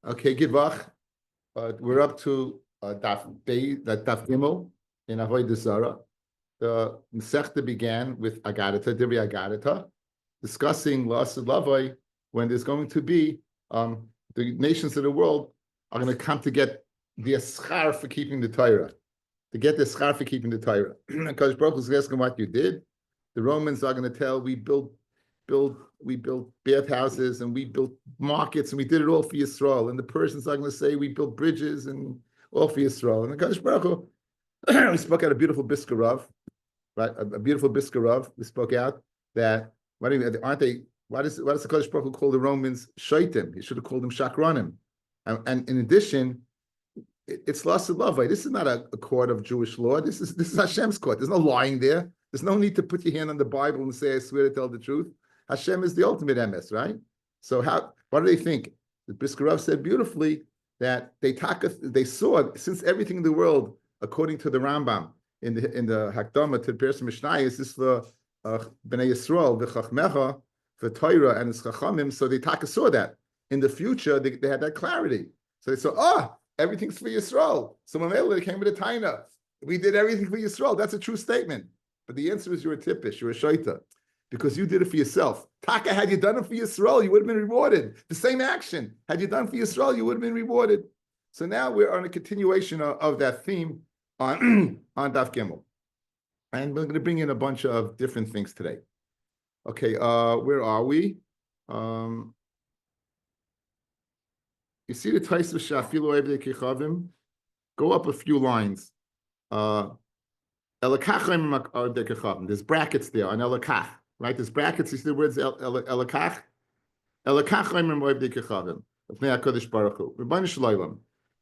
Okay, Givach. We're up to Daf Gimel in Avodah Zorah. The Masechta began with Agadata, Dibri Agadata, discussing Lasid Lavoi when there's going to be the nations of the world are going to come to get the schar for keeping the Torah, to get the schar for keeping the Torah. Because Baruch is asking what you did. The Romans are going to tell we built bathhouses and we built markets and we did it all for Yisrael. And the Persians are going to say we built bridges and all for Yisrael. And the Kadosh Baruch Hu, we spoke out a beautiful Biskarav, right? A beautiful Biskarav. We spoke out that aren't they? Why does the Kadosh Baruch Hu call the Romans shaitim? He should have called them shakranim. And in addition, it's Lasid Lavai. This is not a court of Jewish law. This is Hashem's court. There's no lying there. There's no need to put your hand on the Bible and say, I swear to tell the truth. Hashem is the ultimate MS, right? So what do they think? The Briskerov said beautifully that they saw, since everything in the world, according to the Rambam, in the Hakdama to the Pirs Mishnayos, is for Bnei Yisrael, the Chachmecha, for Torah and its Chachamim, so they saw that. In the future, they had that clarity. So they saw, everything's for Yisrael. So when they came with a taina, we did everything for Yisrael. That's a true statement. But the answer is you're a tippish, you're a shaita. Because you did it for yourself. Taka, had you done it for Yisrael, you would have been rewarded. The same action. Had you done it for Yisrael, you would have been rewarded. So now we're on a continuation of that theme on Daf Gimel. And we're going to bring in a bunch of different things today. Okay, where are we? You see the Tais of Shafilu Evdei Kechavim? Go up a few lines. There's brackets there on Elakach. Right, there's brackets. You see the words Elakach. Elakach Omer Moed Dekechavim. Bnei Hakadosh Baruch Hu. Rebbeinu Shloim.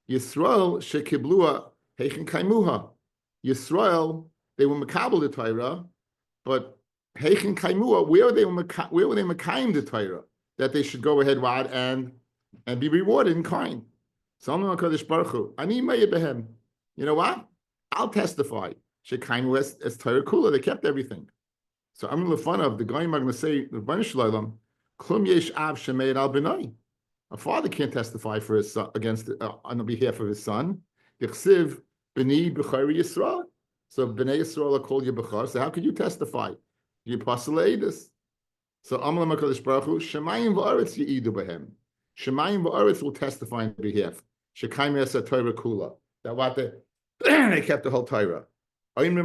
Yisrael shekiblua heichen kaimuha. Yisrael, they were makabel the Torah, but heichen kaimua, where were they makayim the Torah that they should go ahead and be rewarded in kind. So I'm Hakadosh Baruch Hu. Ani me'yebehem. You know what? I'll testify. Shekaimu as Torah kula. They kept everything. So I'm in the fun of the guy I'm going to say, Klum yesh av shemeir al b'nai. A father can't testify for his son on behalf of his son. Yichsiv b'ni b'chari Yisrael. So b'nei Yisrael are called your b'char. So how could you testify? You apostle edus. So Amalem HaKadosh Baruch Hu, Shemayim v'aretz yi'idu b'hem. Shemayim v'aretz will testify on behalf. Shekayim es Torah kula. That what they kept the whole Torah. Right? If the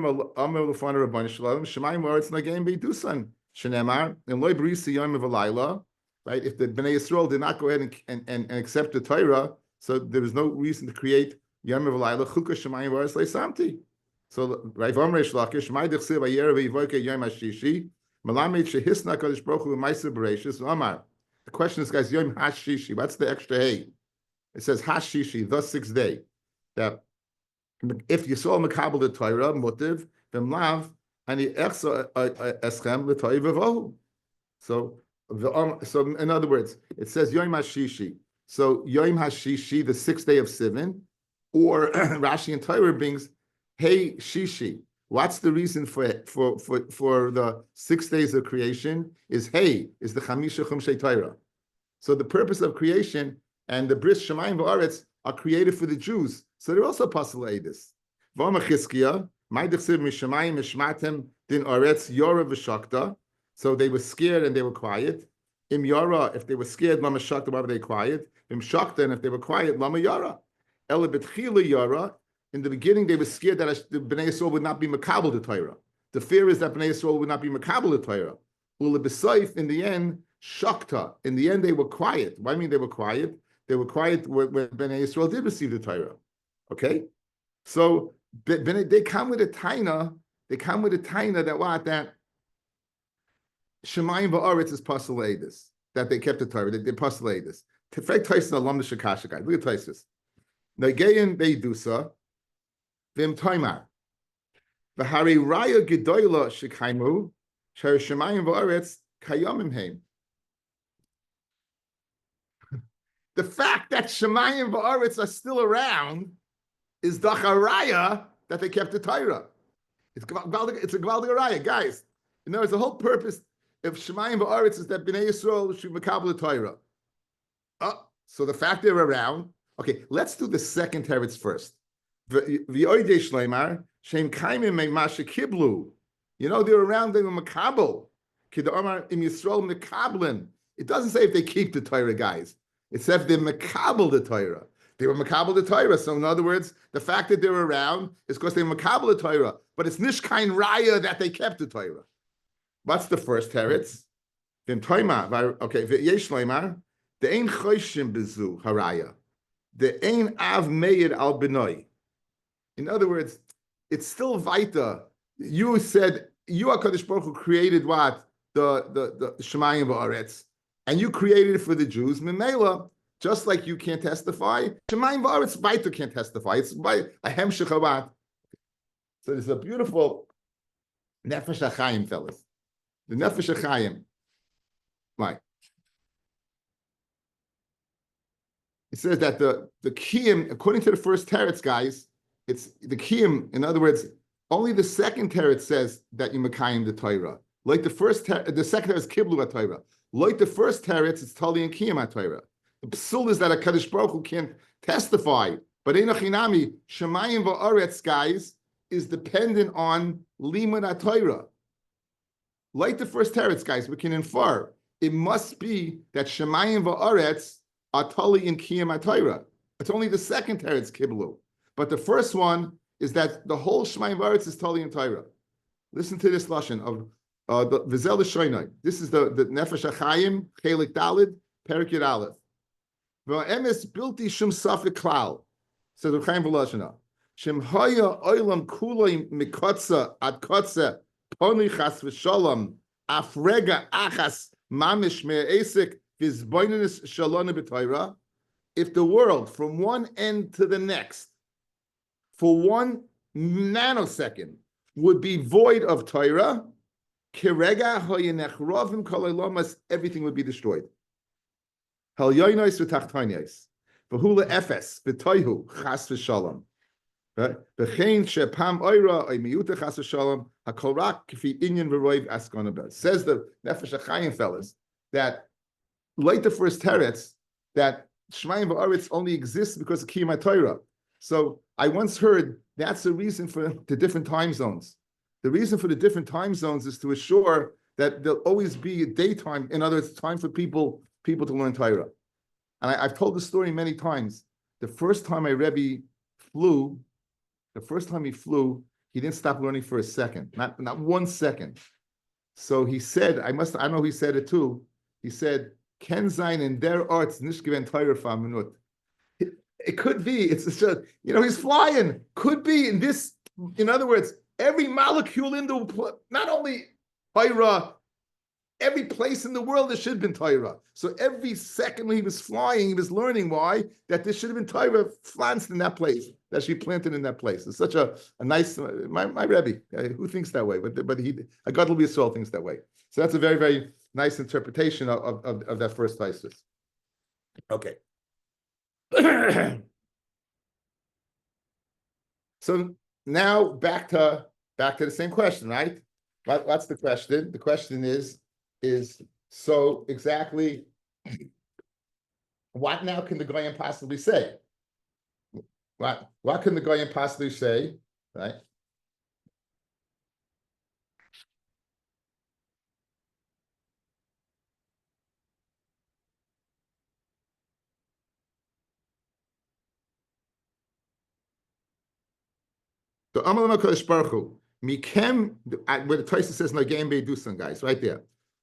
Bnei Yisrael did not go ahead and accept the Torah, so there was no reason to create Yom V'Layla Chukah Shemayim V'Aretz Leisamti. So Rav Amrei Shlakish, May Dechsev Ayer V'Yivoke Yom HaShishi, Melamed Shehisna Kadosh Baruch Hu Ma'aser Bereishis Amar. The question is, guys, Yom HaShishi. What's the extra hey? It says HaShishi, the sixth day. That if you saw Makabel the Torah, Motiv, then Lav, and the Echsa Eschem the Torah V'Vohu. So in other words, it says Yom HaShishi. So Yom HaShishi, the sixth day of Sivan, or Rashi and Torah brings Hey Shishi. What's the reason for the 6 days of creation? Is the Chamisha Chumshei Torah. So the purpose of creation and the Bris Shemayim V'Aretz are created for the Jews. So they're also Pasal Eidus. V'Amar Chizkiah, May Dechsev Mishamayim Mishmatem Din Aretz Yora V'Shakta. So they were scared and they were quiet. Im Yara, if they were scared, Lama Shakta, why were they quiet? Im Shakta, and if they were quiet, Lama Yara. Ela B'Tchila Yara, in the beginning they were scared that the Bnei Yisrael would not be Makabel the Torah. The fear is that Bnei Yisrael would not be Makabel the Torah. Ula B'Saif, in the end, Shakta. In the end they were quiet. Why do I mean they were quiet? They were quiet when Bnei Yisrael did receive the Torah. Okay? So they come with a taina. They come with a taina that what? That Shemayim v'aretz is Pasal Eidus. That they kept the Torah. They Pasal Eidus. Tefek Taisin Alam the Shakashakai. Look at Taisis. Nageyin Beidusa Vim Toimar. V'hari Raya Gedoyla Shekaimu Sher Shemayim v'aretz Kayomim Heim. The fact that Shemayim v'aretz are still around is the haraya that they kept the Torah. It's a Gvaldig haraya, guys. You know, it's the whole purpose of Shemayim v'aretz is that Bnei Yisrael should makabel the Torah. So the fact they're around. Okay, let's do the second teretz first. You know, they're around, they were makabel. It doesn't say if they keep the Torah, guys. It says they're makabel the Torah. They were makabel the Torah. So in other words, the fact that they're around is because they were makabel the Torah. But it's nishkain raya that they kept the Torah. What's the first teretz? Okay, v'yesh leimar, the ein choshim bezu haraya, the ein av meir al benoi. In other words, it's still Vaita. You said, you HaKadosh Baruch Hu created what? The Shemayim V'aretz. And you created it for the Jews. Memela, just like you can't testify, Shemayim V'aretz, Vaita can't testify. It's by a Hemshech Havat. So there's a beautiful Nefesh HaChaim, fellas. The Nefesh HaChaim. Right. It says that the Kiyim, according to the first teretz, guys, it's the Kiyim, in other words, only the second teretz says that you Mekayim the Torah. Like the first, the second teretz Kiblu at Torah. Like the first teretz, it's Tali and Kiyim at Torah. The psul is that a Kadosh Baruch Hu can't testify. But Einochinami, Shemayim V'aretz, guys, is dependent on Limud at Torah. Like the first teretz, guys, we can infer it must be that Shemayim V'aretz are Tali and Kiyim at Torah. It's only the second teretz Kiblu. But the first one is that the whole Shemayim V'aretz is Tali and Torah. Listen to this lashon of the Vizel Shoinai. This is the Nefesh HaChaim, Chelik Dalid, Perik Yud Aleph. V'emes bilti shum safek klal. Says the Chaim V'lashana. Shem haya oilam kulay mikotza ad kotza poni chas v'shalom afrega achas mamish me'esek v'zboininus shalona b'Torah. If the world from one end to the next for 1 nanosecond would be void of Torah, kirega hoyenechrovim kololomas, everything would be destroyed. Hal yoinois v'tachtonios, v'hula efes v'toihu chas v'shalom. V'chein shepam oira oy miyuta chas v'shalom hakol rak k'fi inyan v'roiv askonabel. Says the Nefesh HaChaim fellas that like the first teretz that Shemayim V'aretz only exists because of Kiyum Torah. So I once heard that's the reason for the different time zones. The reason for the different time zones is to assure that there'll always be a daytime, in other words, time for people to learn Torah. And I've told the story many times. The first time my Rebbe flew, he didn't stop learning for a second, not 1 second. So he said, I know he said it too. He said, Ken Zayin in their arts, Nishkiven Torah fa minut. It could be, it's just, he's flying. Could be in this, in other words, every molecule in the, not only Torah, every place in the world there should have been Torah. So every second when he was flying, he was learning why, that there should have been Torah pflanzed in that place, that should be planted in that place. It's such a nice, my Rebbe, who thinks that way? But a Gadol Yisrael thinks that way. So that's a very, very nice interpretation of that first thesis. Okay. So now back to the same question, right? What's the question? The question is so exactly what now can the Goyim possibly say? What can the Goyim possibly say, right? So Amalama Kodesh Baruch Hu, Mikem, where the Taisa says Nagayim Beidusan, guys, right there.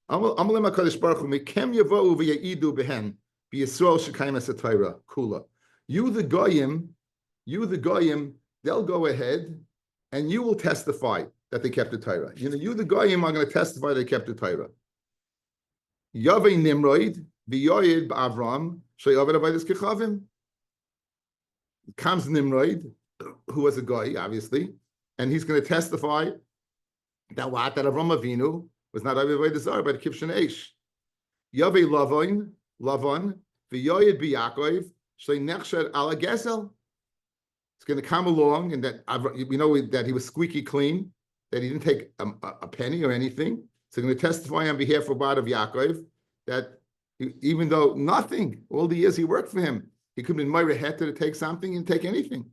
Amalama Kodesh Baruch Hu, Mikem Yavohu v'Ya'idu behen b'Yisrael shekayim es Torah kula. You the Goyim, they'll go ahead and you will testify that they kept the Torah. You the Goyim are going to testify they kept the Torah. Yavei Nimrod v'Yoyed b'Avram she'yovad avodas kechavim. Comes Nimrod, who was a guy, obviously, and he's going to testify that Avram Avinu was not avodah Zorah, but Kibshan Eish. Yavei Lavon v'Yoyed b'Yakov she'nechshed ala Gesel. It's going to come along, and that we know that he was squeaky clean, that he didn't take a penny or anything. So going to testify on behalf of God of Yaakov that Even though nothing, all the years he worked for him, he could have been Moira Heter to take something and take anything.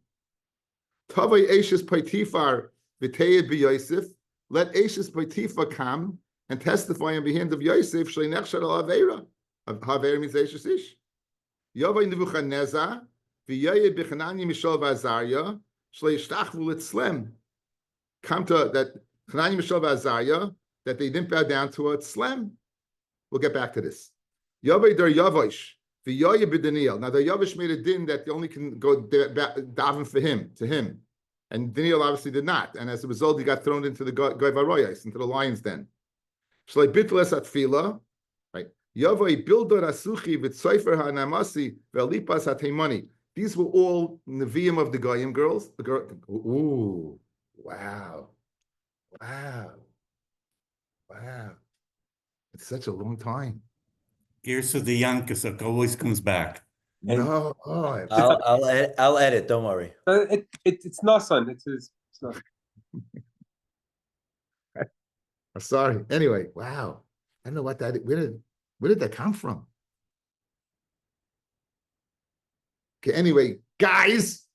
Tavay Eishis Paitifar V'teyed b'Yosef. Let Eishis Paitifar come and testify on behalf of Yosef. Shlei nechshar al Aveira. Haveira means Eishis Ish. Yavay Nebuchadnezzar v'Yayed b'Chananya Mishal v'Azariah. Shlei Shtachvu Litzlem. Come to that Chananya Mishal v'Azariah that they didn't bow down to a Tzlem. We'll get back to this. Yavay der Yavosh. Now the Yavish made a din that they only can go daven for him, to him. And Daniel obviously did not. And as a result, he got thrown into the Goy Varoyas, into the lion's den. Shlai bitles at fila, right? Yavai bildor asuchi v'tzayfer ha'namasi v'alipas ha'teimani. These were all Nevi'im of the Goyim girls. The girl, ooh, wow. It's such a long time. Gears of the Yankees always comes back. No, I'll edit. Don't worry. It's not son. It's not. I'm sorry. Anyway, wow. I don't know what that. Where did that come from? Okay. Anyway, guys,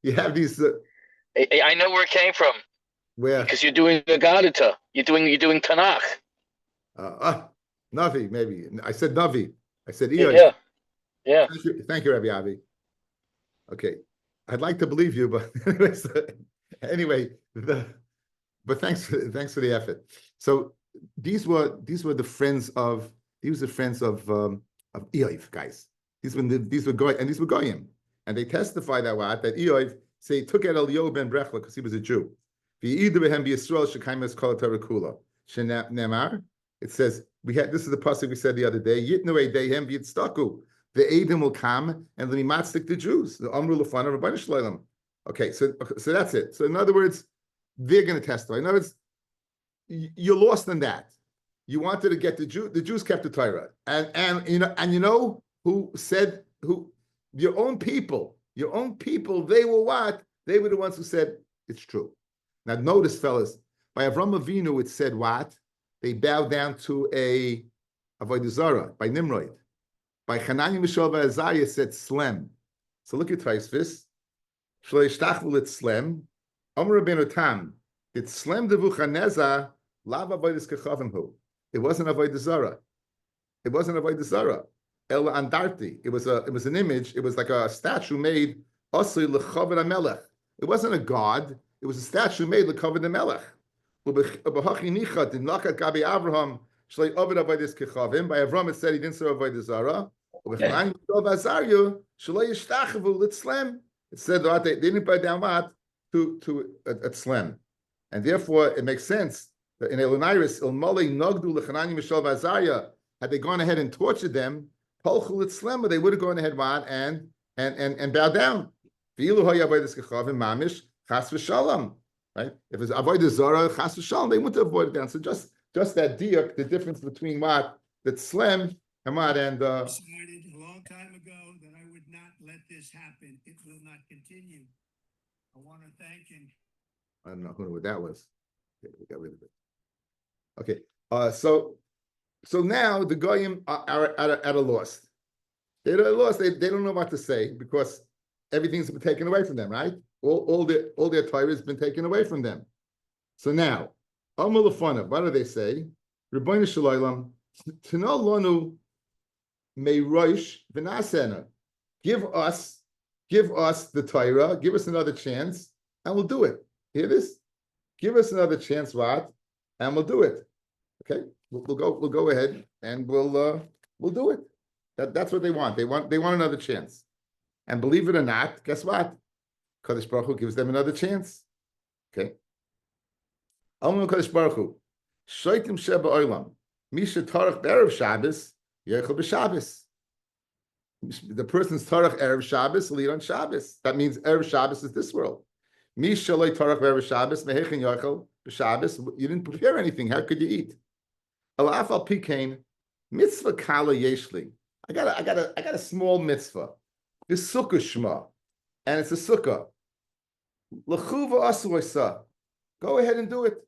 you have these. I know where it came from. Where? Because you're doing a Gadita. You're doing Tanakh. Navi, maybe. I said Navi. I said Iyai. Yeah. Thank you, Rabbi Avi. Okay. I'd like to believe you, but anyway, but thanks for the effort. So these were the friends of Iyai, guys. These were Goyim, and they testify that Iyai say took out Eliyahu ben Brechla because he was a Jew. It says this is the pasuk we said the other day. Yitnu eidehem v'yitztaku. The Eidim will come and let me matzik the Jews. The Amru Lefanav Rabbanu Shloim. Okay, so that's it. So in other words, they're going to testify. In other words, you lost in that. You wanted to get the Jews kept the Torah, and you know who said your own people. They were what? They were the ones who said it's true. Now notice, fellas, by Avram Avinu it said what? They bowed down to a Avodah Zorah by Nimrod. By Chananya Mishal v'Azariah said Slem. So look at Taisvis. Shlei shtachvu lit Slem. Omer Rabbeinu Tam. It's Slem Nebuchadnezzar lav avodas kechavim hu. It wasn't Avodah Zorah. El Andarti. It was an image. It was like a statue made Osli lechaved Hamelech. It wasn't a god. It was a statue made lechaved Hamelech. Ubehachi nichat in lachat gabi Avraham shlei ovid avodas kechavim. By Avram it said he didn't serve Avodah Zorah. It said that they didn't bow down to a tzlem, and therefore it makes sense that in Eloniris Ilmole Nogdu Lechananya Mishal v'Azariah, had they gone ahead and tortured them, Polchu Litzlem, they would have gone ahead and bowed down. Mamish Chas v'Shalom, right? If it's Avodah Zorah Chas v'Shalom, they wouldn't have avoided down. So just that diak, the difference between what the tzlem. And decided a long time ago that I would not let this happen. It will not continue. I want to thank him. I don't know what that was. Okay, we got rid of it. Okay, so now the Goyim are at a loss. They're at a loss. They don't know what to say because everything's been taken away from them, right? All their Torah has been taken away from them. So now, Amul Lefanav, what do they say? Rabbeinu Shalom, Tano Lanu May Rosh V'Nasena. Give us the Torah, give us another chance, and we'll do it. Hear this? Give us another chance, what? And we'll do it. Okay? We'll go ahead and we'll do it. That's what they want. They want another chance. And believe it or not, guess what? Kadosh Baruch Hu gives them another chance. Okay? Almu Kadosh Baruch Hu. Shoitim Sheba Olam. Misha Tarach Be'erev Shabbos. The person's Tarach Erev Shabbos will eat on Shabbos. That means Erev Shabbos is this world. You didn't prepare anything. How could you eat? Alafal Pikain, mitzvah kala yeshli. I got a small mitzvah. This sukkah shma, and it's a sukkah. L'chuva asuisa. Go ahead and do it.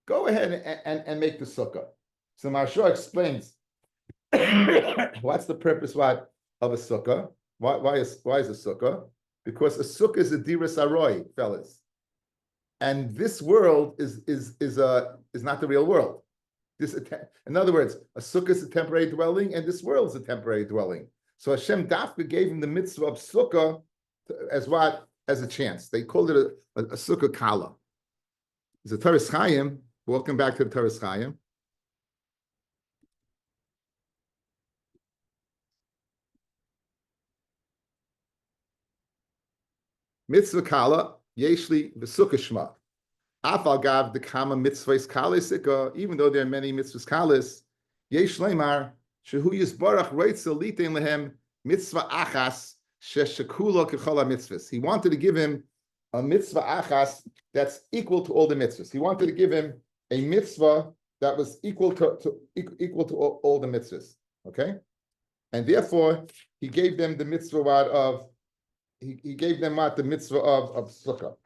Go ahead and make the sukkah. So Maharsha explains. What's the purpose of a sukkah? Why is a sukkah? Because a sukkah is a diras aroi, fellas. And this world is not the real world. In other words, a sukkah is a temporary dwelling, and this world is a temporary dwelling. So Hashem Dafka gave him the mitzvah of sukkah as what? As a chance. They called it a sukkah kala. It's a Taras Chaim. Welcome back to the Taras Chaim. Mitzvah kala, yeshli v'sukkah shma. Afal gav the kama mitzvahs kalisika, even though there are many mitzvahs kalis, yesh leimar, shehu yisbarach reitzel litein lehem mitzvah achas sheshakula kechala mitzvahs. He wanted to give him a mitzvah achas that's equal to all the mitzvahs. He wanted to give him a mitzvah that was equal to all the mitzvahs. Okay? And therefore, he gave them the mitzvah of he gave them the mitzvah of sukkah.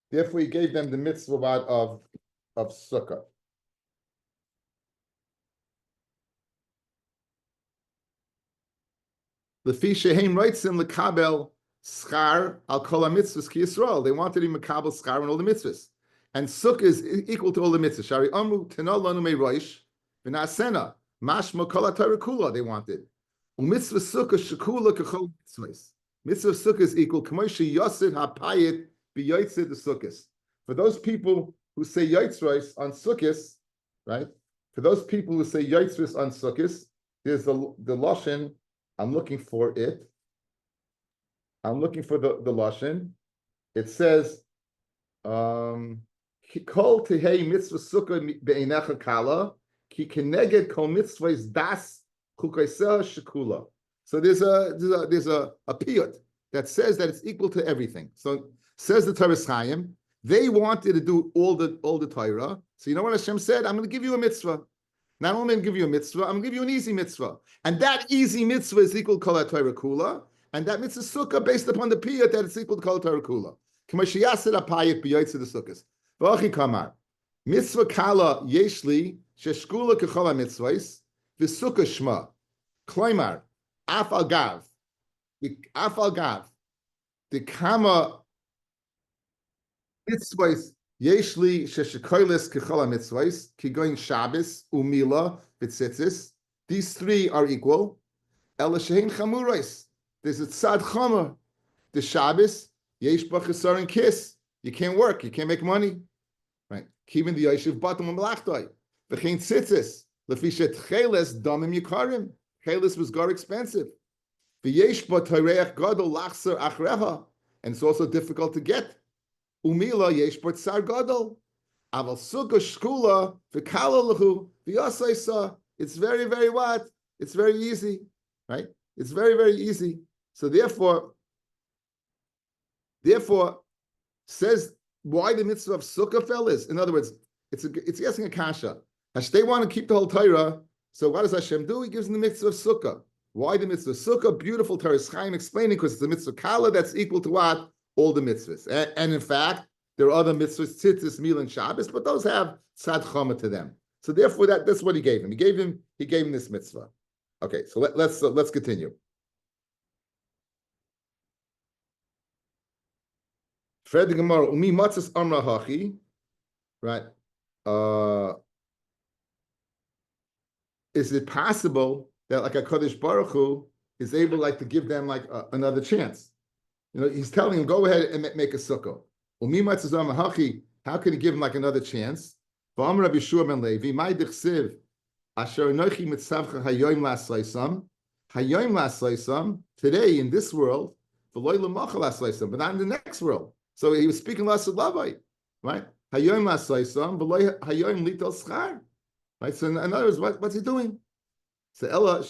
Therefore, he gave them the mitzvah of sukkah. Lefi shehem reitzim lekabel schar al kol mitzvahs ki Yisrael. They wanted him makabel schar on all the mitzvahs, and sukkah is equal to all the mitzvahs. Shari amru tenol lanu mei roish v'nasena mashma kol haTorah kula. They wanted u'mitzvah sukkah shekula kechol mitzvahs. Mitzvah sukkah is equal k'moishi yosid hapayit b'yotzid the sukkahs. For those people who say yotzros on sukkahs, right? For those people who say yotzros on sukkahs, there's the lashon. I'm looking for it. I'm looking for the lashon. It says, "Kol tehei mitzvah sukkah be'einecha kala ki keneged kol mitzvahs das chukaiseh shekula." So there's a piyut that says that it's equal to everything. So says the Taras Chaim, they wanted to do all the Torah. So you know what Hashem said? I'm going to give you a mitzvah. Not only going to give you a mitzvah, I'm going to give you an easy mitzvah. And that easy mitzvah is equal to Kol Torah Kula. And that mitzvah sukkah based upon the piyut that it's equal to Kol Torah Kula. K'mashiyasir apayit b'yoytze the sukkahs. V'achi kamar. Mitzvah kala yeshli sheshkula k'chol ha-mitzvahs v'sukkah shma. Kloimar. Afal gav. The kama mitzvahs yeshli sheshkoilis kechala mitzvahs kigoin Shabbos umila v'tzitzis. These three are equal. Ela shehin chamurais. There's a tzad chamer. The Shabbos yesh b'chesar and kiss. You can't work. You can't make money. Right? Keeping the yeshiv batam u'melachtoi. V'chein tzitzis lefishet cheles damim yikarim. Cheles was gar expensive. V'yesh b'toreach gadol lachser achreha. And it's also difficult to get. Umila yesh b'tzar gadol. Aval sukkah shkula v'kala lahu v'yasaisa. It's very, very what? It's very easy, right? It's very, very easy. So therefore, says why the mitzvah of sukkah, fellas? In other words, it's asking a kasha. They want to keep the whole Torah. So what does Hashem do? He gives them the mitzvah of sukkah. Why the mitzvah of sukkah? Beautiful Taras Chaim explaining because it's the mitzvah kala that's equal to what? All the mitzvahs. And in fact, there are other mitzvahs, tzitzis, mil, and Shabbos, but those have tzad chama to them. So therefore, that's what he gave him. He gave him this mitzvah. Okay, so let's continue. Fred the Gemara, umi matzas amra hachi, right? Is it possible that like a Kodesh Baruch Hu is able like to give them like another chance? You know, he's telling him, go ahead and make a sukkah. Umi matzas amra hachi, how can he give him like another chance? V'amar Rabbi Shua ben Levi, my dichsiv, asher nochi mitzavcha hayoim laslaisam, today in this world, v'loy l'machal laslaisam, but not in the next world. So he was speaking lasad lavai, right? Hayoim laslaisam, v'loy hayoim lital schar, right? So in other words, what's he doing? So Ella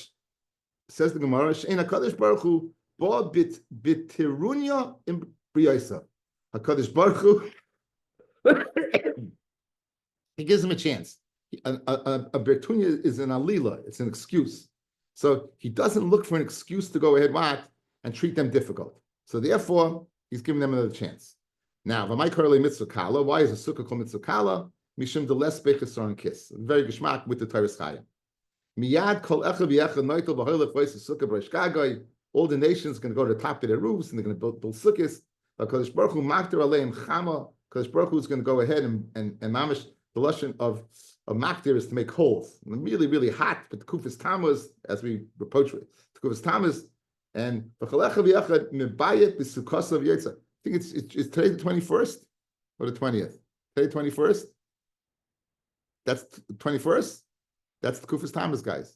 says the Gemara, she'ein HaKadosh Baruch Hu ba bitirunya in briyasa. HaKadosh Baruch Hu he gives him a chance. A bertunya is an alila, it's an excuse. So he doesn't look for an excuse to go ahead and treat them difficult. So therefore, he's giving them another chance. Now, v'may mitzvah kala, why is a sukkah called mitzvah kala? Mishum the less bechesar and kiss. Very geshmak with the Taras Chaim. Miyad kol echa v'echa noitel v'hoylech v'ois sukkah b'rosh gagai. All the nations are going to go to the top of their roofs and they're going to build sukkahs. Kadosh Baruch Hu makter aleim chama. Kadosh Baruch Hu is going to go ahead and mamish the lashon of makter is to make holes. And really, really hot, but the kufas tammuz, as we reproach with the kufas tammuz, and v'chalecha v'yachad mebayet b'sukkos of yetza. I think it's today the 21st or the 20th. Today 21st. That's the 21st. That's the kufas tammuz, guys.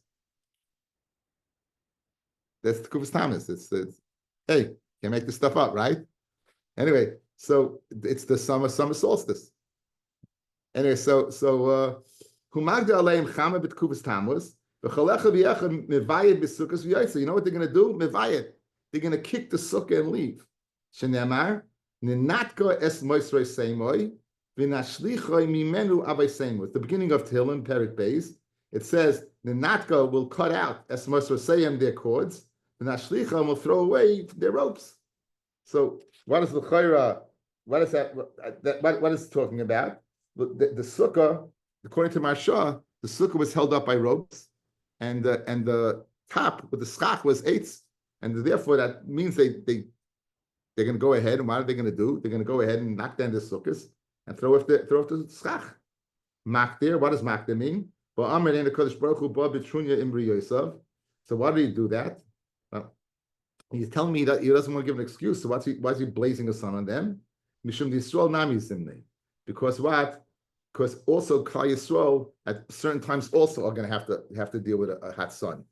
That's the Kufas Thomas. It's hey, can't make this stuff up, right? Anyway, so it's the summer solstice. Anyway, so Humagda Aleim Chama bit Kufas Thomas. You know what they're gonna do? Mevayet. They're gonna kick the sukkah and leave. Shenemar Ninatka es Moisrei Seimoi Vinashlichoi Mimenu Avai Seimoi. The beginning of Tehillim Perik Beis. It says Ninatka will cut out es Moisrei Seim their cords. The Nashlicha will throw away their ropes. So what is the chayra? What is that? What is it talking about? The sukkah, according to Marsha, the sukkah was held up by ropes, and the top with the schach was eitz, and therefore that means they're going to go ahead. And what are they going to do? They're going to go ahead and knock down the sukkahs and throw off the schach. Makdir. What does makdir mean? So why do you do that? He's telling me that he doesn't want to give an excuse. So why is he blazing a sun on them? Because what? Because also Klal Yisrael at certain times also are going to have to deal with a hot sun.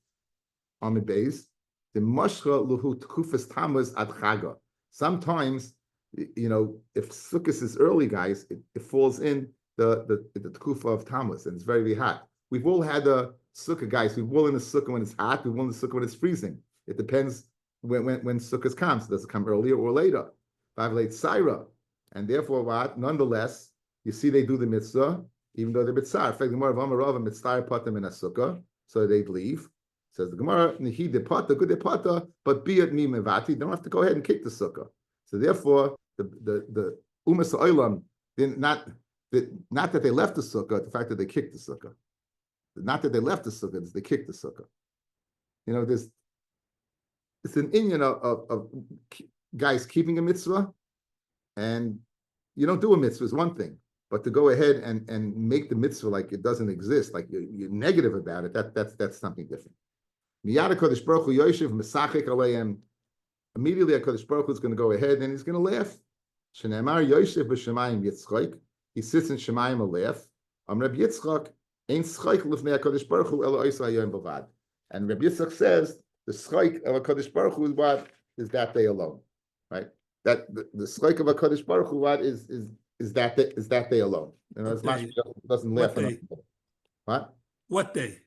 On the base, the mashcha luhu tkufas tammuz ad chaga. Sometimes, if Sukkot is early, guys, it falls in the tkufa of Tammuz, and it's very, very hot. We've all had a sukkah, guys. We've all in the sukkah when it's hot. We've all in the sukkah when it's freezing. It depends when sukkah comes. Does it come earlier or later? And therefore, what? Nonetheless, you see they do the mitzvah, even though they're mitzvah. In fact, the Gemara of Amarav and mitzvah patam in a sukkah, so they'd leave. Says the Gemara, "Nihi depata, good depata, but be it mi mevati." Don't have to go ahead and kick the sukkah. So therefore, the umas oilam not that they left the sukkah, the fact that they kicked the sukkah. Not that they left the sukkah, it's they kicked the sukkah. It's an inyan of guys keeping a mitzvah, and you don't do a mitzvah is one thing, but to go ahead and make the mitzvah like it doesn't exist, like you're negative about it, that's something different. Miyad HaKadosh Baruch Hu Yoshev Mesachik Aleim. Immediately HaKadosh Baruch Hu is going to go ahead and he's going to laugh. Shenemar Yoshev b'Shemayim Yitzchak. He sits in Shemayim a laugh. Rabbi Yitzchak ain't schayk lifnei HaKadosh Baruch Hu elo oisa hayom bavad. And Rabbi Yitzchak says the schayk of HaKadosh Baruch Hu is what is that day alone, right? That the schayk of HaKadosh Baruch Hu what is that day alone. It's not, doesn't laugh enough. What? What day?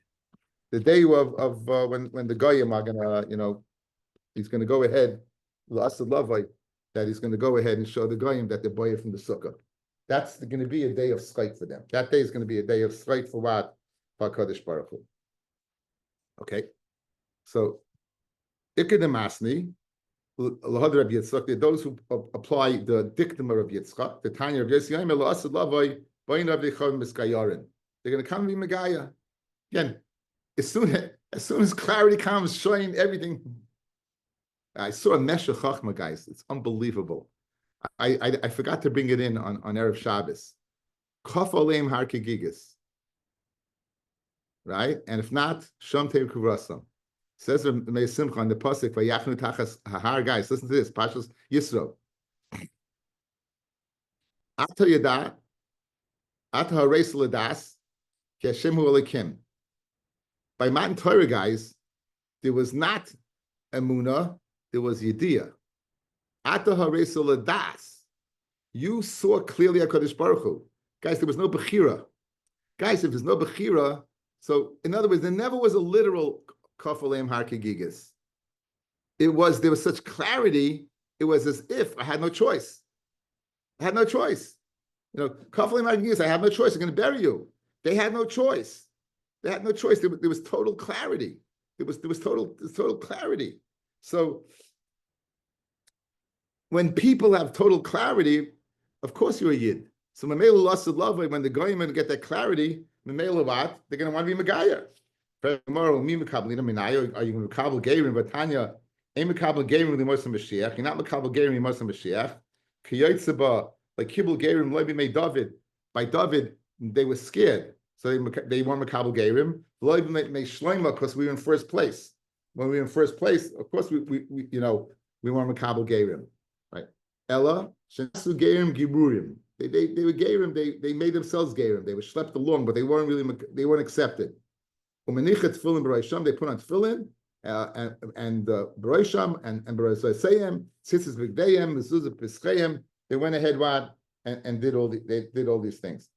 The day of when the goyim are gonna, he's gonna go ahead, that he's gonna go ahead and show the goyim that they're boying from the sukkah. That's going to be a day of schayk for them. That day is going to be a day of schayk for what? For Kadosh Baruch Hu. Okay, so Iked Masni, Lahad Rabbi Yitzchak. Those who apply the dictum of Rabbi Yitzchak, the Tanya of Yosiyim, Elasad Lavoi, Bain Rabbi Chavim Miskayarin. They're going to come to be Megaya. Again, as soon as clarity comes, showing everything. I saw a Mesha Chachma, guys. It's unbelievable. I forgot to bring it in on Erev Shabbos. Kof Oleim Har Kegigas. Right? And if not, Shom Tev Kuvrasam. Says Mei Simcha on the Pasuk, Vayachnu Tachas Hahar. Guys, listen to this. Pashas Yisro. Ata Yada, Ata Hareis Ladas, Ki Hashem Hu Elikim. By Matan Torah, guys, there was not Emunah, there was Yediyah. You saw clearly HaKadosh Baruch Hu. Guys, there was no Bechira. Guys, if there's no Bechira, so in other words, there never was a literal Kaf Aleim Har Kegigas. There was such clarity, it was as if I had no choice. I had no choice. Kaf Aleim Har Kegigas, I have no choice, I'm going to bury you. They had no choice. They had no choice. There was total clarity. There was total clarity. So when people have total clarity, of course you're a Yid. So Mamela lost love when the Goyim get that clarity, Mamela what? They're going to want to be Megayah. Tomorrow, me mekabel. I mean, are you mekabel gerim? But Tanya, ain't mekabel gerim the Moshe Mashiach. You're not mekabel gerim the Moshe Mashiach. Kiyotzeba, like kibbul gerim loy b'mei David. By David, they were scared, so they weren't mekabel gerim. Loy b'mei Shlomo, because we were in first place. When we were in first place, of course we weren't mekabel gerim, right? Ella shenasu gerim giburim. They were gerim. They made themselves gerim. They were schlepped along, but they weren't accepted. Umenichet tefillin b'Rosham, they put on tefillin and b'Rosham and b'Roshayim, tzitzis b'gdeyim, mezuzah b'scheyim. They went ahead and did all these things.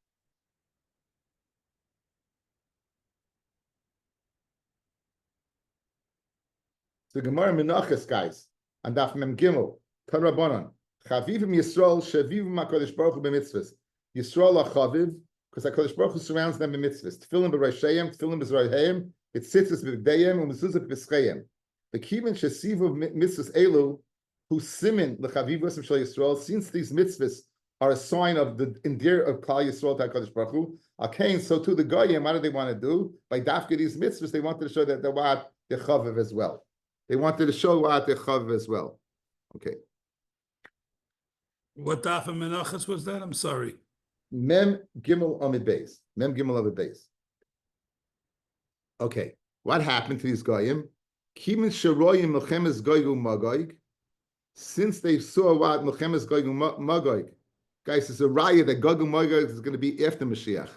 So Gemara Menachos, guys, and Daf Mem Gimel, Tarabonon, Chavivim Yisrael Shavivim HaKadosh Baruch Hu b'mitzvahs. Yisrael HaChaviv, because HaKadosh Baruch Hu surrounds them b'mitzvahs. Tefillin b'Roshayim, tefillin b'Zorahim, it's tzitzis b'gdeyim and mezuzah b'scheyim. The kivin shesivu mitzvahs elu, who simin lechavivus shel Yisrael, since these mitzvahs are a sign of the endear of Klal Yisrael to HaKadosh Baruch Hu. Akain, so too the goyim, what do they want to do? By dafka these mitzvahs, they wanted to show that they're what they're chaviv as well. They wanted to show what they're chaviv as well. Okay. What Daf and Menachos was that? I'm sorry. Mem Gimel Amid Beis. Mem Gimel Amid Beis. Okay. What happened to these goyim? Kimin sheroyim melchemes goygu magoig. Since they saw what melchemes goygu magoig, guys, it's a raya that Gog and Magog is going to be after Mashiach.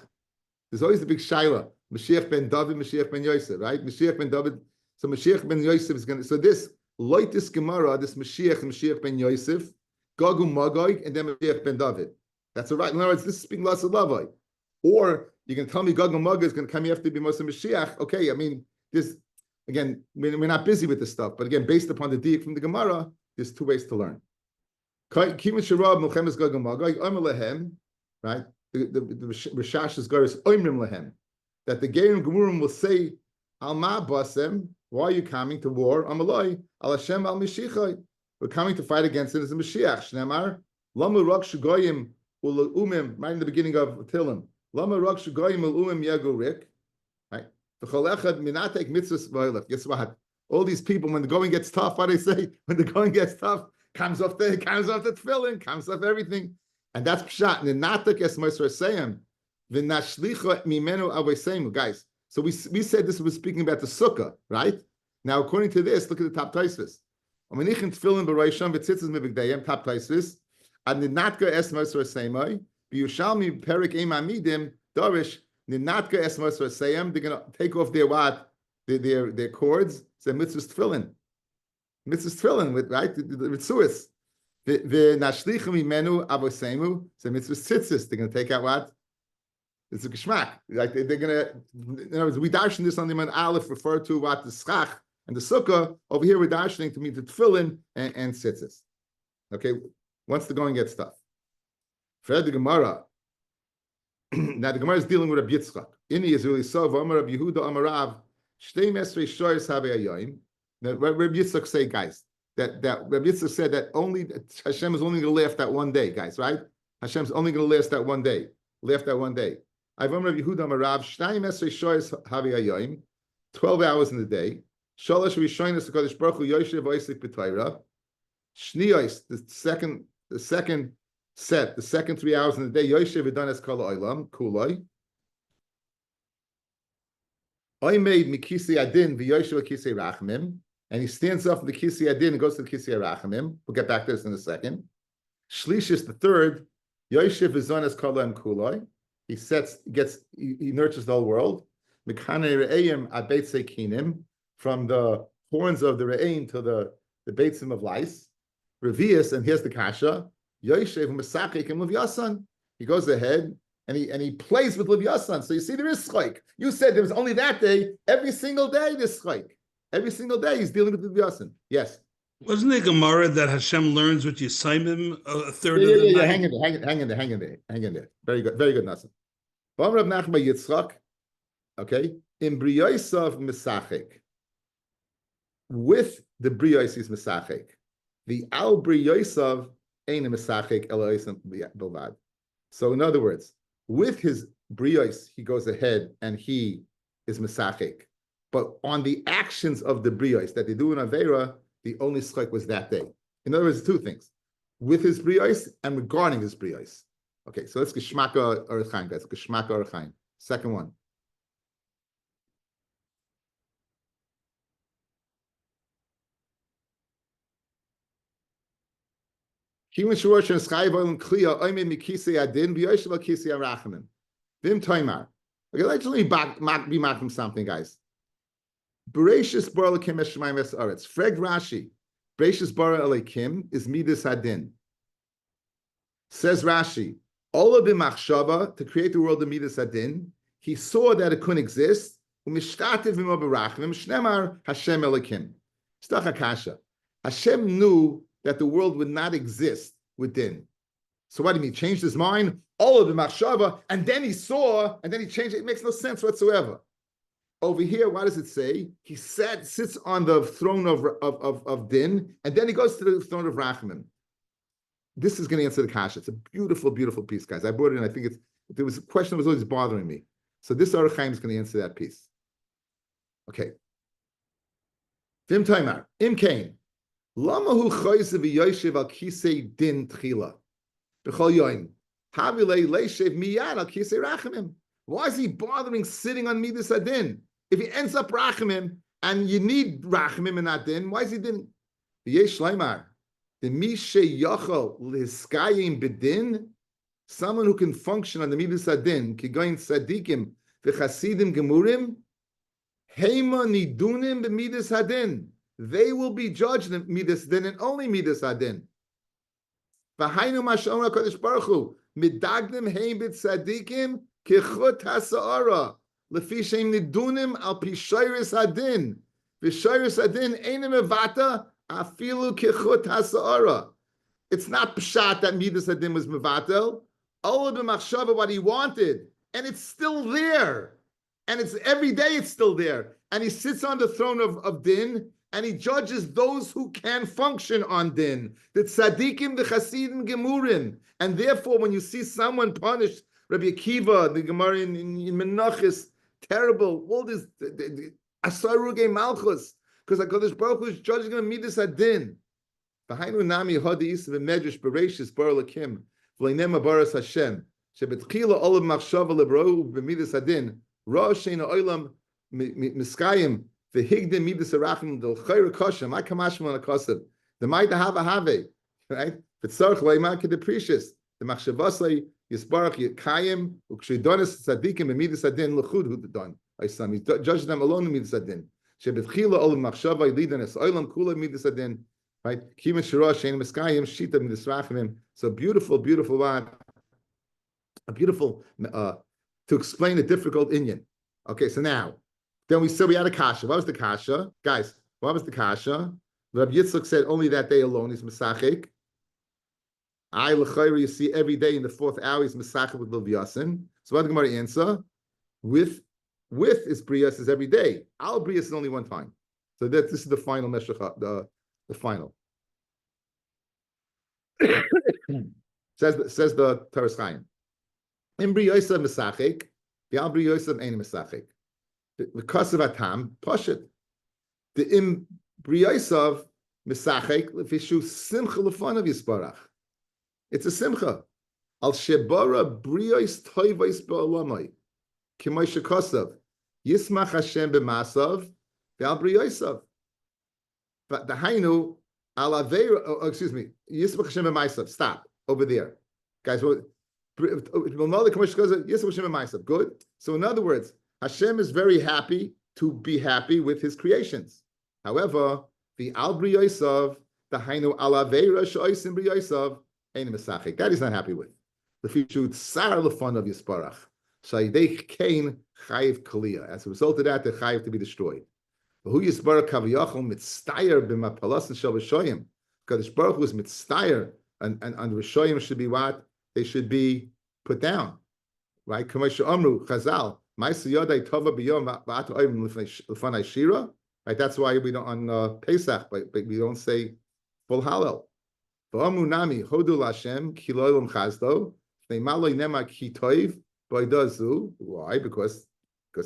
There's always the big shaila. Mashiach ben David, Mashiach ben Yosef, right? Mashiach ben David. So Mashiach ben Yosef is going to. So this loitis Gemara, this Mashiach ben Yosef, Gog and Magog, and then Mashiach ben David. That's a right. In other words, this is speaking lots of Lavai. Or you can tell me Gog and Magog is going to come after Bimos Mashiach. Okay, I mean this again. We're not busy with this stuff, but again, based upon the diak from the Gemara, there's two ways to learn. Right? The Rishash's Goris Oimrim Lehem, that the Gerim Gemurim will say, Al Ma Basem, why are you coming to war? Amaloi, Al Hashem Al Mishichai. We're coming to fight against it as a Mashiach. Shnemar, Lamu Rak Shugoyim Ul Umim, right in the beginning of Tilim. Lamu Rak Shugoyim Ul Umim Yagu Rik. Right? V'cholechad minatek mitzvahs v'olech. Guess what? All these people, when the going gets tough, what do they say? When the going gets tough, comes off the tefillin, comes off everything, and that's pshat. Nenatak es moisar seyem, v'nashlicha mimenu avoseimu. Guys, so we said this was speaking about the sukkah, right? Now, according to this, look at the top taisvis. Aminichin tefillin b'roisham v'tzitzis mibigdayim top taisvis. Ad nenatka es moisar seymai b'yushalmi perik eim amidim darish nenatka es moisar seyem. They're gonna take off their what? Their cords. Say mitzvahs tefillin. Mitzvahs tefillin with right the ritzuas. The nashlichim imenu avoseimu. So mitzvahs tzitzis. They're going to take out what? It's a geschmack. Like they're going to. In other words, we darshan this on the man aleph refer to what the schach and the sukkah. Over here we're darshaning to mean the tefillin and tzitzis. Okay, once the going gets tough. Fred the Gemara. Now the Gemara is dealing with Rabbi Yitzchak. Inni is really so. V'amar Rabbi Yehuda Amarav. Shtei mesrei shoyes have ayoyim. Now, Rabbi Yitzchak say, guys, that Rabbi Yitzchak said that only Hashem is only going to last that one day, guys, right? Hashem's only going to last that one day. Last that one day. I've Rabbi Yehuda Marav, Shtei mesrei shoyes have ayoyim, 12 hours in the day. Shalosh rishonos HaKadosh Baruch Hu yoshev oisik b'Torah. Shniyos, the second set, the second 3 hours in the day, yoshev v'danes kol ha'olam, kuloi. I made mikisi adin v'yoshev kisei rachamim, and he stands up from the kisei adin and goes to the kisei rachamim. We'll get back to this in a second. Shlish is the third. Yoshev v'zonas kolam kuloi. He nurtures the whole world. Mekane re'ayim ad beit sekinim, from the horns of the re'ayim to the beitzim of lice. Revius, and here's the kasha. Yoshev u'mesakekim l'vyasan. He goes ahead. And he plays with Leviathan. So you see, there is schleik. You said there was only that day. Every single day there's schleik. Every single day he's dealing with Leviathan. Yes. Wasn't there Gemara that Hashem learns with Yisaimim a third of the night? Hang in there. Very good, Nassim. Rab Nachman Yitzchak. Okay. In Briyosav Mesachik. With the Briyos is Mesachik. The Al Briyosav ain't a Mesachik Eloisam Bilvad. So in other words, with his brios, he goes ahead and he is mesachik. But on the actions of the brios that they do in Avera, the only schok was that day. In other words, two things: with his brios and regarding his brios. Okay, so let's geschmaka orchaim, guys. Geschmaka orchaim. Second one. Human shorosh and schayv and kliya oimed mikisei adin b'yoshev kisei arachamim. Vim toimar. Okay, let's be back from something, guys. Bereshis bara lekim eshemayim esaretz. Freg Rashi. Bereshis bara lekim is midas hadin. Says Rashi, all of the machshava to create the world of midas hadin, he saw that it couldn't exist. Umishtativ v'mo berachmim shnemar Hashem elikim. Stach akasha. Hashem knew that the world would not exist with din. So what do you mean? Changed his mind? All of the machshava, and then he saw, and then he changed it. It makes no sense whatsoever. Over here, what does it say? He sits on the throne of din, and then he goes to the throne of rachamim. This is going to answer the kasha. It's a beautiful, beautiful piece, guys. I brought it in. I think there was a question that was always bothering me. So this Orach Chaim is going to answer that piece. Okay. Vim Taimar, Im Kain. Lama hu choyse v'yoshev al kisei din tchila. B'chol yoim. Havile leishev miyad al kisei rachamim. Why is he bothering sitting on midas adin? If he ends up rachamim, and you need rachamim and not din, why is he din? V'yesh leimar. The mishe yachol l'hiskayim bedin. Someone who can function on the midas adin, kigoyin tzadikim v'chasidim gemurim. Heima nidunim b'midas hadin. They will be judged in midas din and only midas hadin. V'hainu mashon HaKadosh Baruch Hu midagnim heim b'tzadikim kichut hasa'ara lefi shem nidunim al pi shayris hadin. V'shayris hadin einem mevata afilu kichut hasa'ara. It's not pshat that midas hadin was mevatel. All of the machshava what he wanted, and it's still there. And it's every day it's still there. And he sits on the throne of din, and he judges those who can function on din. The tzadikim, the chasidim, gemurim. And therefore, when you see someone punished, Rabbi Akiva, the Gemara in Menachos, terrible, all this, asaruge malchus, because HaKadosh Baruch Hu is judging them midas hadin. V'hainu nami hadi isa v'medrash bereshis bar lakim, v'leinema baras Hashem, shebetchila olav machshava lebrou b'midas hadin, Rosh Sheina Olam Miskayim the Higdim Midas Arachim the Chayr Koshem I Kamashman Akosav the Maida Hava Have right the Tzarch Leimaka the Precious the Machshavasai Yisbarach Yekayim Ukshidonis Tzadikim and Midas Adin Lechud Hu Don I son he judged them alone in Midas Adin Shebetchila Olam Machshava Lidanis Olam Kula Midas Adin right Kimin Shirah Sheina Miskayim Shita Midas Rachimim so beautiful one a beautiful to explain a difficult Inyan. Okay, so now, then we had a kasha. What was the kasha? Guys, what was the kasha? Rabbi Yitzchak said only that day alone is Mesachik. I, L'chayra, you see every day in the 4th hour is Mesachik with Leviasin. So what did the Gemara answer? With is Brias is every day. Al Brias is only one time. So this is the final Meshach, the final. says the Teres Chaim. In Briyosa Mesachik, the Al Briyosa Ein Mesachik. Because of Atam, Poshet. The Im Briyosa Mesachik, Vishu Simcha Lefanav Yisparach. It's a Simcha. Al Shebara Briyos Toivos Ba'olamai. Kimoi Shekosav. Yismach Hashem B'masav. The Al Briyosav. But the Hainu, Al Aveira, excuse me, Yismach Hashem B'masav. Stop. Over there. Guys, good. So in other words, Hashem is very happy to be happy with his creations. However, the Al Briyosav, the Hainu Al Aveira Shoisim Briyosav, Ein Mesachik. That he's not happy with. The future Tsar Lefon of Yisparach. Shaydei Kain Chayiv Kaliya. As a result of that, the Chayiv to be destroyed. Who Yisparach Kaviyachol Mitztayer B'Mapalas and Shal Rishoyim. Kadosh Baruch was Mitztayer, and the Rishoyim should be what? They should be put down, right? Right. That's why we don't on Pesach, but we don't say full Hallel. Why? Because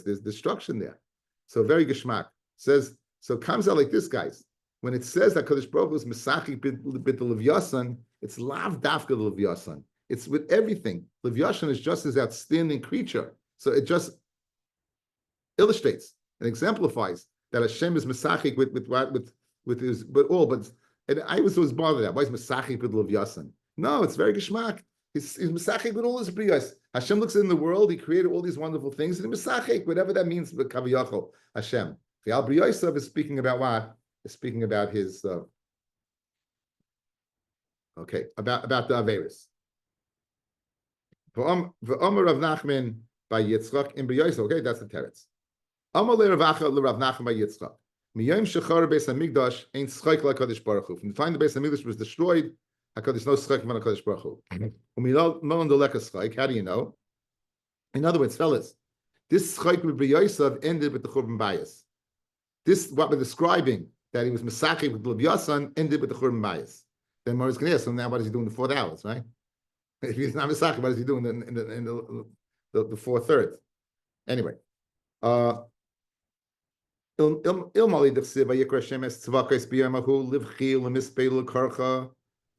there's destruction there. So very geschmack. Says, so it comes out like this, guys. When it says that Kadosh Baruch Hu is Mesachik bit the Levyasan, it's lav dafka the Levyasan. It's with everything. Levyasan is just as outstanding creature. So it just illustrates and exemplifies that Hashem is Mesachik with his but and I was always bothered that. Why is Mesachik with Levyasan? No, it's very geschmack. He's Mesachik with all his briyas. Hashem looks in the world, he created all these wonderful things, and Mesachik, whatever that means with Kaviyachol, Hashem. The Al Briyasav is speaking about what? Is speaking about his about the Averis. V'Omer Rav Nachman by Yitzchak in Briyasav. Okay, that's the teretz. Omer le Rav Nachman by Yitzchak. Miyom shechar Beis Hamikdash ain't schayk like Kadosh Baruch Hu. From the time the Beis Hamikdash was destroyed, HaKadosh no schayk man HaKadosh Baruch Hu. U'milon doleka schayk. How do you know? In other words, fellas, this schayk with Briyasav ended with the Churban Bayis. This, what we're describing, that he was Mesachik with Levyasan, ended with the Churban Bayis. Then Mori's going to ask him, now what is he doing in the 4 hours, right? If he's not Mesachik, what is he doing in the 4/3? Anyway. Ilmali d'chsiv vayikra Hashem es tzvakos b'yamahu livchi l'mispei l'karcha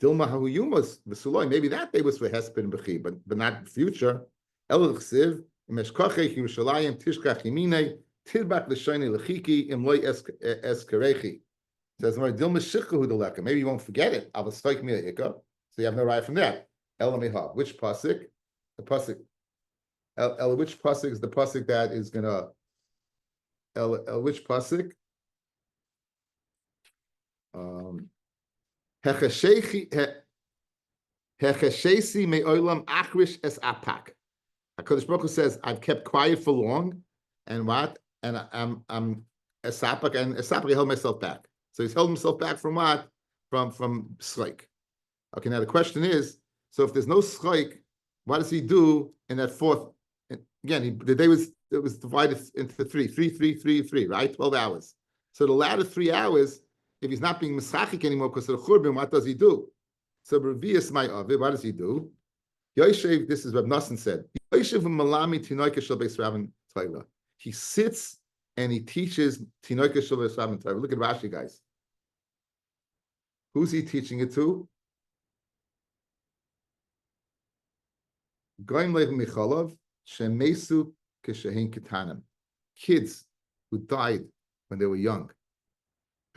dilma hahu yumas v'suloi. Maybe that day was for Hesped and Bechi, but not future. El d'chsiv imeshkachech Yerushalayim tishkach yiminei tidbak l'shayne l'chiki imloi eskerechi. Says dilma shikahu d'leka. Maybe you won't forget it. I'll strike me a hiccup. So you have no right from that. El mihav. Which pasuk? The pasuk. El which pasuk is the pasuk that is gonna. Which pasuk? Hecheshesi me'olam achrish es apak. HaKadosh Baruch Hu says, I've kept quiet for long, and what? And I'm esapak, and esapak, I held myself back. So he's held himself back from what? From schleik. Okay, now the question is, so if there's no schleik, what does he do in that fourth? Again, the day it was divided into three, right? 12 hours. So the latter 3 hours, if he's not being Mesachik anymore because of the Churban, what does he do? So Revius my Aviv, what does he do? Yoshev, this is what Nassan said. Yoshev Malami Tinoika Shel Beis Rabban Torah. He sits and he teaches Tinoika Shel Beis Rabban Torah. Look at Rashi, guys. Who's he teaching it to? Goim Lev Michalov, Shemesu Keshehin Ketanim. Kids who died when they were young.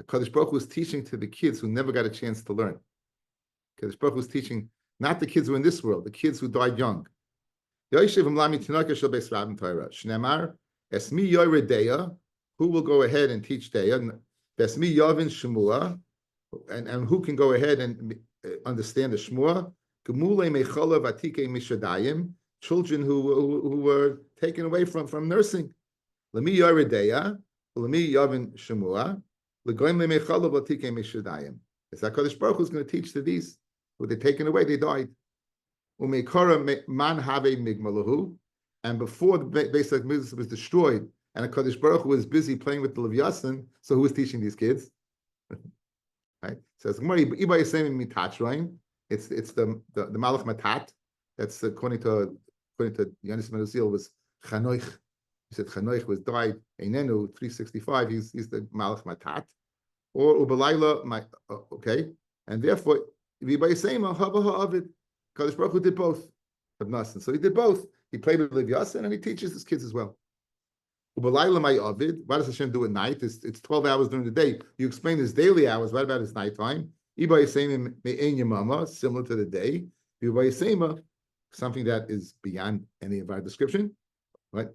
HaKadosh Baruch Hu was teaching to the kids who never got a chance to learn. HaKadosh Baruch Hu was teaching not the kids who are in this world, the kids who died young. Shnemar, Esmi Yoredeya, who will go ahead and teach Deya? Esmi Yavin Shemua, and who can go ahead and understand the Shemua? Gemule Mechala Vatike Mishadayim, children who were taken away from nursing. Lemi Yoredeya, Lemi Yavin Shemua, Legoim Mechala Vatike Mishadayim. It's HaKadosh Baruch Hu is going to teach to these. Who they taken away, they died. Umekara man have migmalahu, and before the Beis Hamikdash was destroyed, and HaKadosh Baruch Hu was busy playing with the Levyasan, so who was teaching these kids? Right? Says it's the Malach Matat. That's according to Yonis Menuzil was Chanoich. He said Chanoich was died. Einenu 365. He's the Malach Matat, or Ubalayla. Okay, and therefore. Kadosh Baruch Hu did both. So he did both. He played with Levyasan and he teaches his kids as well. What does Hashem do at night? It's 12 hours during the day. You explain his daily hours. What about his nighttime? Similar to the day. Something that is beyond any of our description. Right?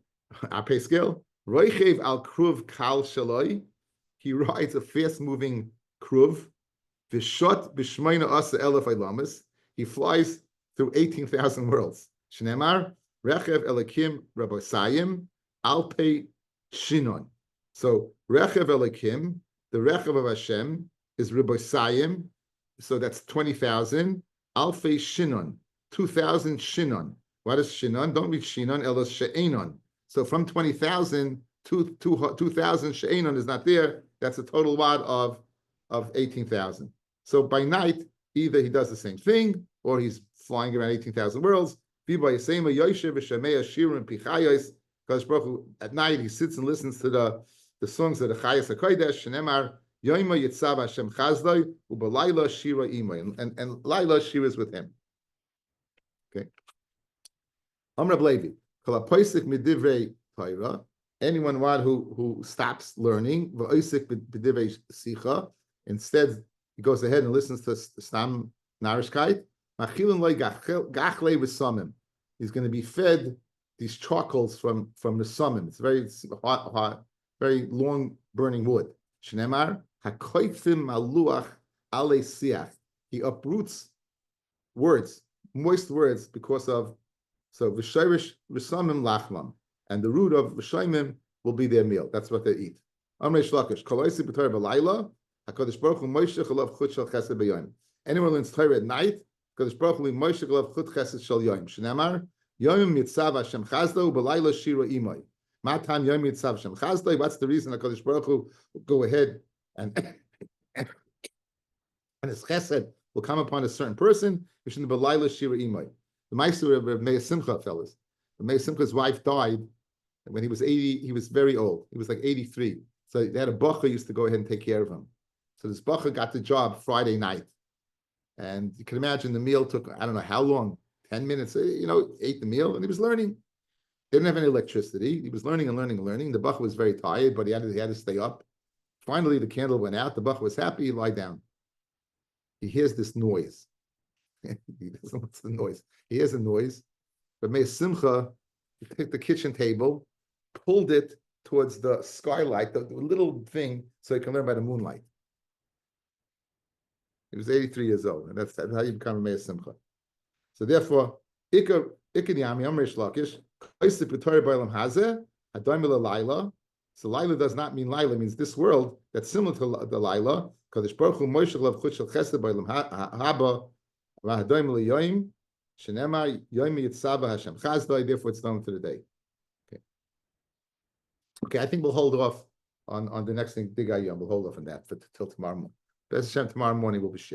Ape scale. Al Kruv Kal Shaloi. He rides a fast-moving Kruv. V'shot b'shmeina asa elef ilamis. He flies through 18,000 worlds. Shnemar rechev elakim rabosayim alpei shinon. So rechev elakim, the rechev of Hashem is rabosayim. So that's 20,000 alpei shinon, 2,000 shinon. What is shinon? Don't read shinon, elos she'enon. So from 20,000 to 2,000 she'enon is not there. That's a total lot of 18,000. So by night, either he does the same thing, or he's flying around 18,000 worlds. At night, he sits and listens to the the songs of the Chayas HaKodesh, Shenemar, Yoima Yitzav Hashem Chazdoi, Ubalayla Shira Imay. And Laila, she was with him. Okay. Amr Levi, Kala Poisik Midivrei Torah, anyone who stops learning, V'oisik Midivrei Sicha, instead he goes ahead and listens to Stam Narishkeit, Machilin Loi Gachle V'samim. He's going to be fed these charcoals from the samim. It's very hot, very long burning wood. Shnemar hakoifim maluach ale siach. He uproots words, moist words, because of v'shayrish v'samim lachlam, and the root of v'shayimim will be their meal. That's what they eat. Amrei Shlakish koloisi b'torah b'layla hakadosh baruch hu Moshe chalav chut shel chesed b'yom. Anyone learns Torah at night, Kadosh Baruch Hu Moshe chalav chut chesed shel yom. Shnemar Yom Yitzav Hashem Chazdoi B'Layla Shira Imay. Matam Yom Yitzav Hashem Chazdoi. What's the reason that Kadosh Baruch Hu will go ahead and his chesed will come upon a certain person? It's in the B'Layla Shira Imay. The Meister of Meir Simcha, fellas. Meir Simcha's wife died when he was 80. He was very old. He was like 83. So they had a bacha who used to go ahead and take care of him. So this bacha got the job Friday night, and you can imagine the meal took I don't know how long. 10 minutes, ate the meal, and he was learning. Didn't have any electricity. He was learning and learning and learning. The Bach was very tired, but he had to stay up. Finally, the candle went out. The Bach was happy. He lied down. He hears this noise. He doesn't know what's the noise. He hears a noise. But Meir Simcha, he took the kitchen table, pulled it towards the skylight, the little thing, so he can learn by the moonlight. He was 83 years old, and that's how you become a Meir Simcha. So therefore, Ikar Yami Amr Shlakish, Kaisip B'Torah B'Olam Hazeh, Hadoimila Laila. So Laila does not mean Laila, means this world that's similar to the Laila. Kadosh Baruch Hu Moshe Lav Chut Shel Chesed B'Olam Haba, Hadoimila Yoim, Shenema Yoim Yitzava Hashem Chazdoi. Therefore, it's done for the day. Okay, I think we'll hold off on the next thing, Big Ayom. We'll hold off on that till tomorrow morning. B'ez Hashem, tomorrow morning we'll be sharing.